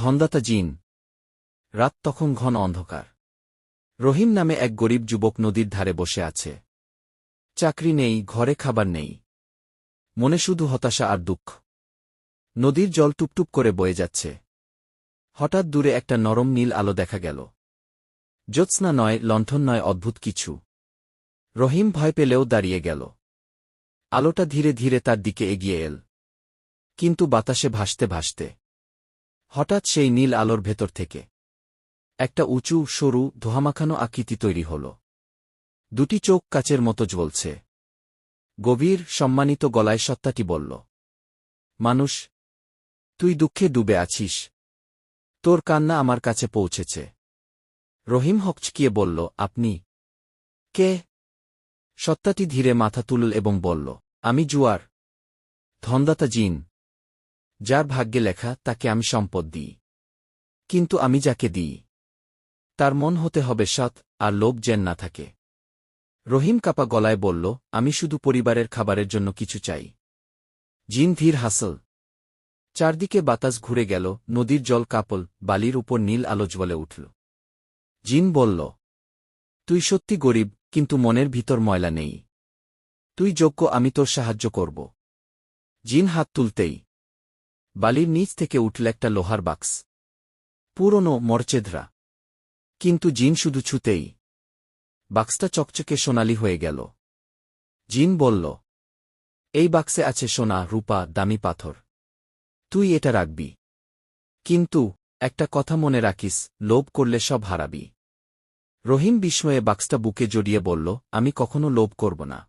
ধনদাতা জিন। রাত তখন ঘন অন্ধকার। রহিম নামে এক গরিব যুবক নদীর ধারে বসে আছে। চাকরি নেই, ঘরে খাবার নেই, মনে শুধু হতাশা আর দুঃখ। নদীর জল টুপটুপ করে বয়ে যাচ্ছে। হঠাৎ দূরে একটা নরম নীল আলো দেখা গেল। জ্যোৎস্না নয়, লণ্ঠন নয়, অদ্ভুত কিছু। রহিম ভয় পেলেও দাঁড়িয়ে গেল। আলোটা ধীরে ধীরে তার দিকে এগিয়ে এল, কিন্তু বাতাসে ভাসতে ভাসতে। হঠাৎ সেই নীল আলোর ভেতর থেকে একটা উঁচু, সরু, ধোঁয়ামাখানো আকৃতি তৈরি হল। দুটি চোখ কাচের মতো জ্বলছে। গভীর, সম্মানিত গলায় সত্তাটি বলল, মানুষ, তুই দুঃখে ডুবে আছিস। তোর কান্না আমার কাছে পৌঁছেছে। রহিম হকচকিয়ে বলল, আপনি কে? সত্তাটি ধীরে মাথা তুলল এবং বলল, আমি জুয়ার, ধনদাতা জিন। যার ভাগ্যে লেখা তাকে আমি সম্পদ দিই। কিন্তু আমি যাকে দিই তার মন হতে হবে সৎ, আর লোভ যেন না থাকে। রহিম কাপা গলায় বলল, আমি শুধু পরিবারের খাবারের জন্য কিছু চাই। জিন ধীর হাসল। চারদিকে বাতাস ঘুরে গেল, নদীর জল কাপল, বালির উপর নীল আলো জ্বলে উঠল। জিন বলল, তুই সত্যি গরিব, কিন্তু মনের ভিতর ময়লা নেই। তুই যোগ্য, আমি তোর সাহায্য করব। জিন হাত তুলতেই বালির নিচ থেকে উঠল একটা লোহার বাক্স। পুরনো, মরচেধরা। কিন্তু জিন শুধু ছুতেই বাক্সটা চকচকে সোনালি হয়ে গেল। জিন বলল, এই বাক্সে আছে সোনা, রূপা, দামি পাথর। তুই এটা রাখবি। কিন্তু একটা কথা মনে রাখিস, লোভ করলে সব হারাবি। রহিম বিস্ময়ে বাক্সটা বুকে জড়িয়ে বলল, আমি কখনো লোভ করব না।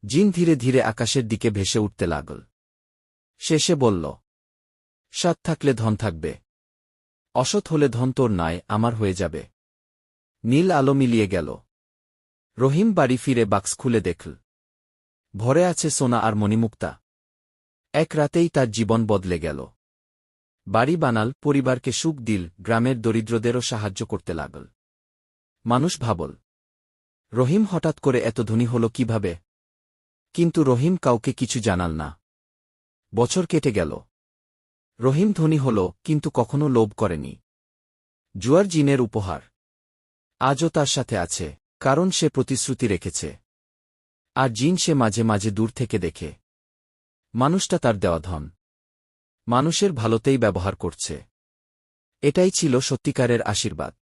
জিন ধীরে ধীরে আকাশের দিকে ভেসে উঠতে লাগল। শেষে বলল, সৎ থাকলে ধন থাকবে, অসৎ হলে ধন তোর নয়, আমার হয়ে যাবে। নীল আলো মিলিয়ে গেল। রহিম বাড়ি ফিরে বাক্স খুলে দেখল, ভরে আছে সোনা আর মণিমুক্তা। এক রাতেই তার জীবন বদলে গেল। বাড়ি বানাল, পরিবারকে সুখ দিল, গ্রামের দরিদ্রদেরও সাহায্য করতে লাগল। মানুষ ভাবল, রহিম হঠাৎ করে এত ধনী হল কিভাবে? কিন্তু রহিম কাউকে কিছু জানাল না। বছর কেটে গেল। রহিম ধনী হল, কিন্তু কখনো লোভ করেনি। জুয়ার জিনের উপহার আজও তার সাথে আছে, কারণ সে প্রতিশ্রুতি রেখেছে। আর জিন সে মাঝে মাঝে দূর থেকে দেখে। মানুষটা তার দেওয়া ধন মানুষের ভালোতেই ব্যবহার করছে। এটাই ছিল সত্যিকারের আশীর্বাদ।